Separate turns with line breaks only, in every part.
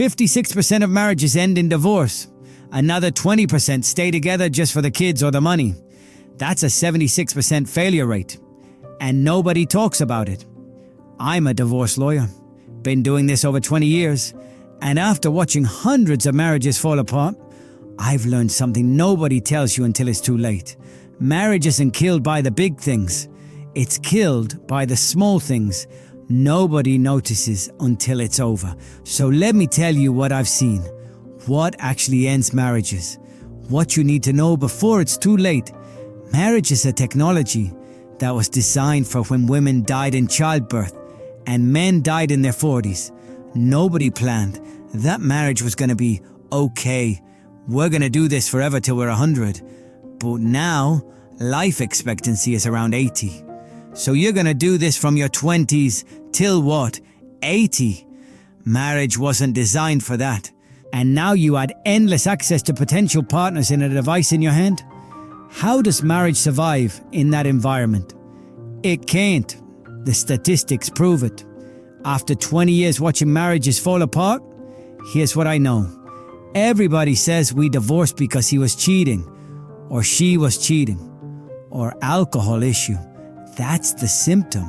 56% of marriages end in divorce. Another 20% stay together just for the kids or the money. That's a 76% failure rate. And nobody talks about it. I'm a divorce lawyer. Been doing this over 20 years. And after watching hundreds of marriages fall apart, I've learned something nobody tells you until it's too late. Marriage isn't killed by the big things. It's killed by the small things nobody notices until it's over. So let me tell you what I've seen. What actually ends marriages. What you need to know before it's too late. Marriage is a technology that was designed for when women died in childbirth and men died in their 40s. Nobody planned that marriage was going to be okay. We're going to do this forever till we're 100. But now, life expectancy is around 80. So you're going to do this from your 20s till what? 80. Marriage wasn't designed for that. And now you add endless access to potential partners in a device in your hand? How does marriage survive in that environment? It can't. The statistics prove it. After 20 years watching marriages fall apart, here's what I know. Everybody says we divorced because he was cheating, or she was cheating, or alcohol issue. That's the symptom.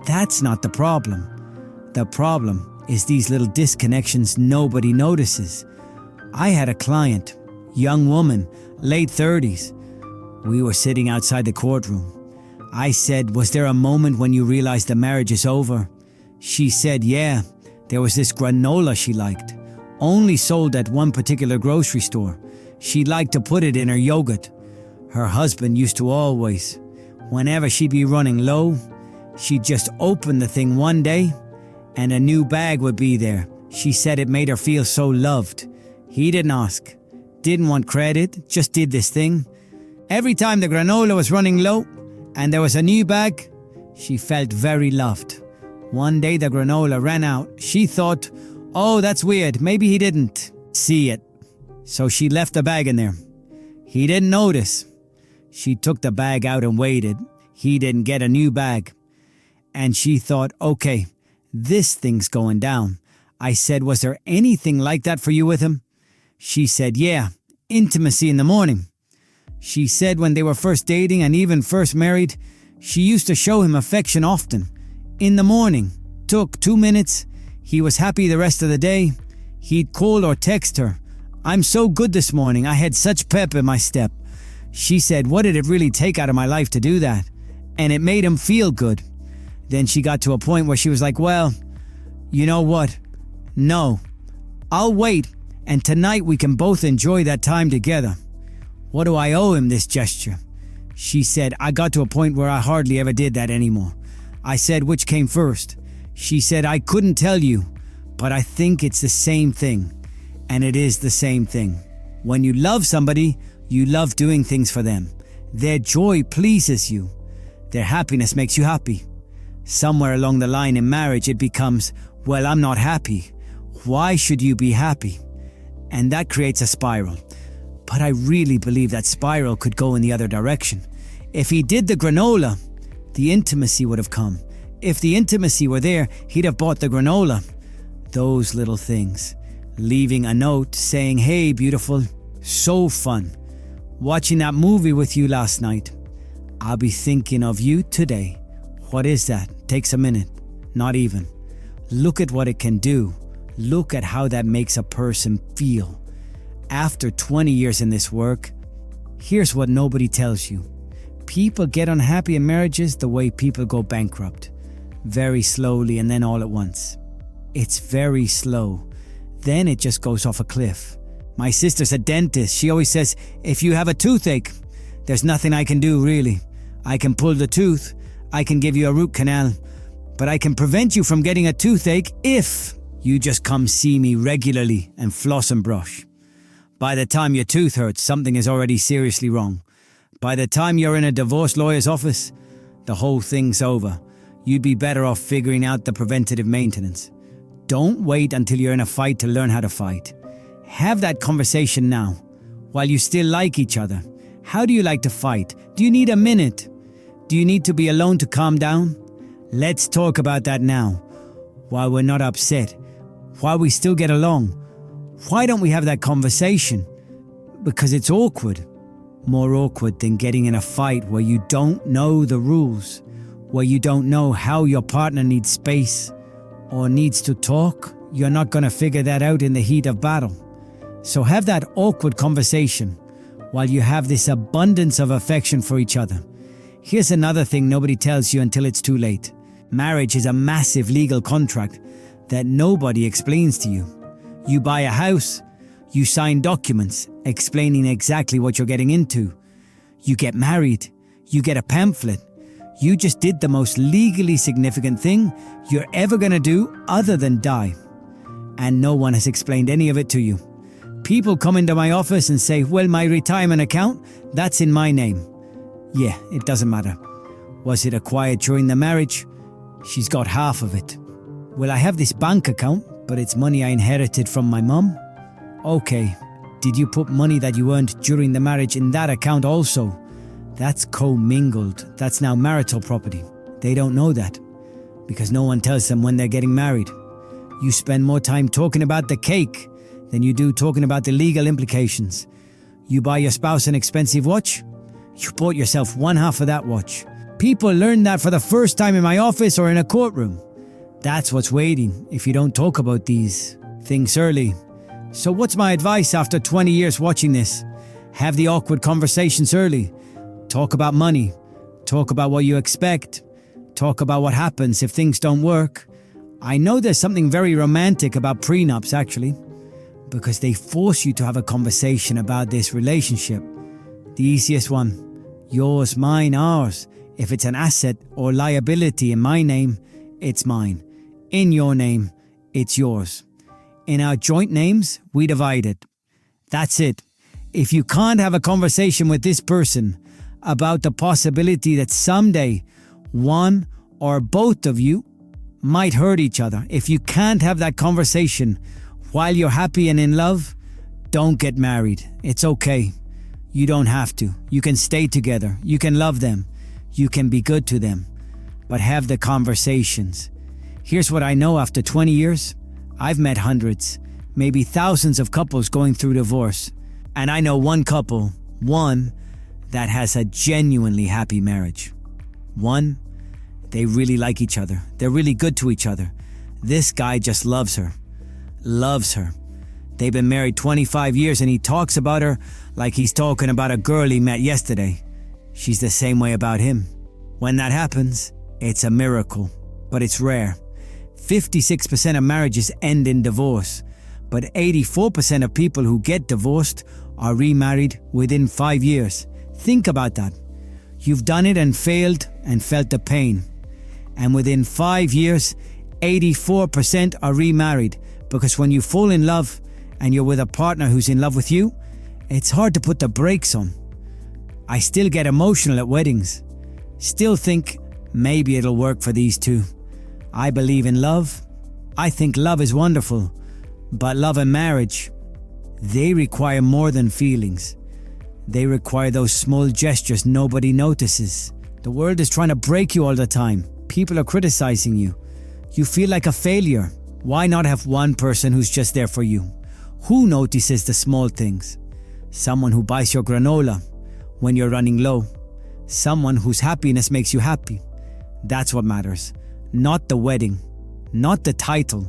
That's not the problem. The problem is these little disconnections nobody notices. I had a client, young woman, late 30s. We were sitting outside the courtroom. I said, "Was there a moment when you realized the marriage is over?" She said, "Yeah, there was this granola she liked. Only sold at one particular grocery store. She liked to put it in her yogurt. Her husband used to always. Whenever she'd be running low, she'd just open the thing one day and a new bag would be there. She said it made her feel so loved. He didn't ask, didn't want credit, just did this thing. Every time the granola was running low and there was a new bag, she felt very loved. One day the granola ran out. She thought, oh, that's weird. Maybe he didn't see it. So she left the bag in there. He didn't notice. She took the bag out and waited. He didn't get a new bag. And she thought, okay, this thing's going down. I said, was there anything like that for you with him? She said, yeah, intimacy in the morning. She said when they were first dating and even first married, she used to show him affection often. In the morning, took 2 minutes. He was happy the rest of the day. He'd call or text her. I'm so good this morning. I had such pep in my step. She said, what did it really take out of my life to do that? And it made him feel good. Then she got to a point where she was like, well, you know what? No, I'll wait, and tonight we can both enjoy that time together. What do I owe him this gesture? She said, I got to a point where I hardly ever did that anymore. I said, which came first? She said, I couldn't tell you, but I think it's the same thing. And it is the same thing. When you love somebody, you love doing things for them. Their joy pleases you. Their happiness makes you happy. Somewhere along the line in marriage, it becomes, well, I'm not happy. Why should you be happy? And that creates a spiral. But I really believe that spiral could go in the other direction. If he did the granola, the intimacy would have come. If the intimacy were there, he'd have bought the granola. Those little things. Leaving a note saying, hey, beautiful, so fun. Watching that movie with you last night. I'll be thinking of you today. What is that? Takes a minute. Not even. Look at what it can do. Look at how that makes a person feel. After 20 years in this work, here's what nobody tells you. People get unhappy in marriages the way people go bankrupt. Very slowly and then all at once. It's very slow. Then it just goes off a cliff. My sister's a dentist. She always says, if you have a toothache, there's nothing I can do really. I can pull the tooth. I can give you a root canal. But I can prevent you from getting a toothache if you just come see me regularly and floss and brush. By the time your tooth hurts, something is already seriously wrong. By the time you're in a divorce lawyer's office, the whole thing's over. You'd be better off figuring out the preventative maintenance. Don't wait until you're in a fight to learn how to fight. Have that conversation now, while you still like each other. How do you like to fight? Do you need a minute? Do you need to be alone to calm down? Let's talk about that now, while we're not upset, While we still get along, why don't we have that conversation? Because it's awkward. More awkward than getting in a fight where you don't know the rules, where you don't know how your partner needs space or needs to talk. You're not going to figure that out in the heat of battle. So have that awkward conversation while you have this abundance of affection for each other. Here's another thing nobody tells you until it's too late. Marriage is a massive legal contract that nobody explains to you. You buy a house, you sign documents explaining exactly what you're getting into. You get married, you get a pamphlet. You just did the most legally significant thing you're ever going to do other than die. And no one has explained any of it to you. People come into my office and say, well, my retirement account, that's in my name. Yeah, it doesn't matter. Was it acquired during the marriage? She's got half of it. Well, I have this bank account, but it's money I inherited from my mum. Okay, did you put money that you earned during the marriage in that account also? That's commingled. That's now marital property. They don't know that because no one tells them when they're getting married. You spend more time talking about the cake than you do talking about the legal implications. You buy your spouse an expensive watch, you bought yourself one half of that watch. People learn that for the first time in my office or in a courtroom. That's what's waiting if you don't talk about these things early. So what's my advice after 20 years watching this? Have the awkward conversations early. Talk about money. Talk about what you expect. Talk about what happens if things don't work. I know there's something very romantic about prenups actually, because they force you to have a conversation about this relationship. The easiest one. Yours, mine, ours. If it's an asset or liability in my name, it's mine. In your name, it's yours. In our joint names, we divide it. That's it. If you can't have a conversation with this person about the possibility that someday one or both of you might hurt each other, if you can't have that conversation while you're happy and in love, don't get married. It's okay. You don't have to. You can stay together. You can love them. You can be good to them. But have the conversations. Here's what I know after 20 years. I've met hundreds, maybe thousands of couples going through divorce. And I know one couple, one that has a genuinely happy marriage. One, they really like each other. They're really good to each other. This guy just loves her. Loves her. They've been married 25 years and he talks about her like he's talking about a girl he met yesterday. She's the same way about him. When that happens, it's a miracle, but it's rare. 56% of marriages end in divorce, but 84% of people who get divorced are remarried within 5 years. Think about that. You've done it and failed and felt the pain. And within 5 years, 84% are remarried, because when you fall in love and you're with a partner who's in love with you, it's hard to put the brakes on. I still get emotional at weddings. Still think maybe it'll work for these two. I believe in love. I think love is wonderful. But love and marriage, they require more than feelings. They require those small gestures nobody notices. The world is trying to break you all the time. People are criticizing you. You feel like a failure. Why not have one person who's just there for you? Who notices the small things? Someone who buys your granola when you're running low. Someone whose happiness makes you happy. That's what matters. Not the wedding. Not the title.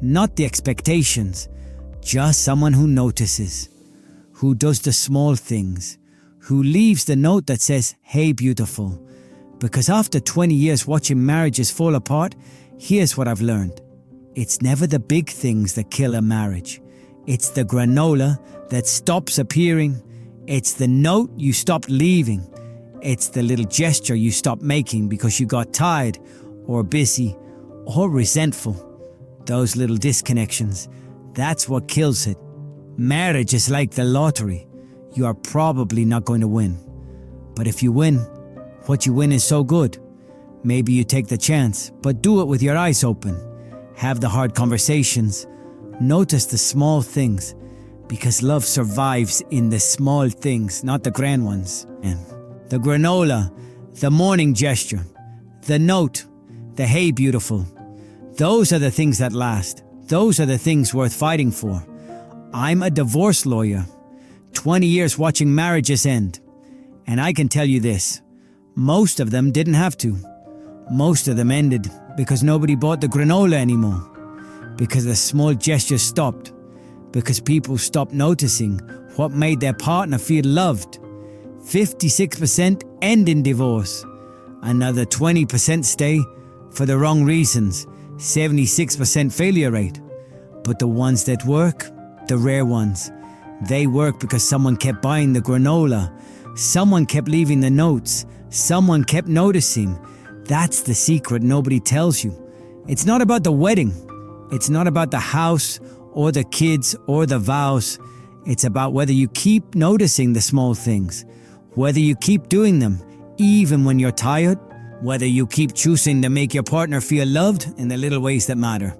Not the expectations. Just someone who notices. Who does the small things. Who leaves the note that says, "Hey, beautiful." Because after 20 years watching marriages fall apart, here's what I've learned. It's never the big things that kill a marriage. It's the granola that stops appearing. It's the note you stopped leaving. It's the little gesture you stopped making because you got tired or busy or resentful. Those little disconnections, that's what kills it. Marriage is like the lottery. You are probably not going to win. But if you win, what you win is so good. Maybe you take the chance, but do it with your eyes open. Have the hard conversations. Notice the small things, because love survives in the small things, not the grand ones. And the granola, the morning gesture, the note, the "Hey, beautiful." Those are the things that last. Those are the things worth fighting for. I'm a divorce lawyer. 20 years watching marriages end. And I can tell you this, most of them didn't have to. Most of them ended because nobody bought the granola anymore. Because the small gestures stopped. Because people stopped noticing what made their partner feel loved. 56% end in divorce. Another 20% stay for the wrong reasons. 76% failure rate. But the ones that work, the rare ones, they work because someone kept buying the granola. Someone kept leaving the notes. Someone kept noticing. That's the secret nobody tells you. It's not about the wedding. It's not about the house or the kids or the vows. It's about whether you keep noticing the small things. Whether you keep doing them, even when you're tired. Whether you keep choosing to make your partner feel loved in the little ways that matter.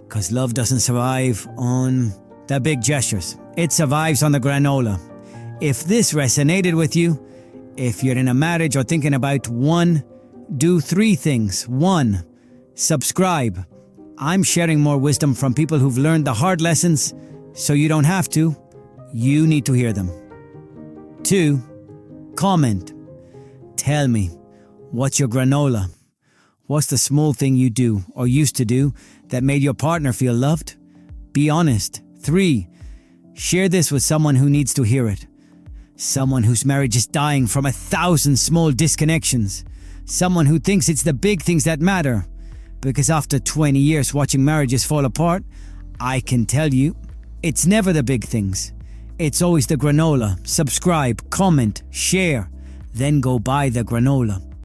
Because love doesn't survive on the big gestures. It survives on the granola. If this resonated with you, if you're in a marriage or thinking about one, do 3 things. 1, subscribe. I'm sharing more wisdom from people who've learned the hard lessons, so you don't have to. You need to hear them. 2, comment. Tell me, what's your granola? What's the small thing you do or used to do that made your partner feel loved? Be honest. 3, share this with someone who needs to hear it. Someone whose marriage is dying from 1,000 small disconnections. Someone who thinks it's the big things that matter. Because after 20 years watching marriages fall apart, I can tell you, it's never the big things. It's always the granola. Subscribe, comment, share, then go buy the granola.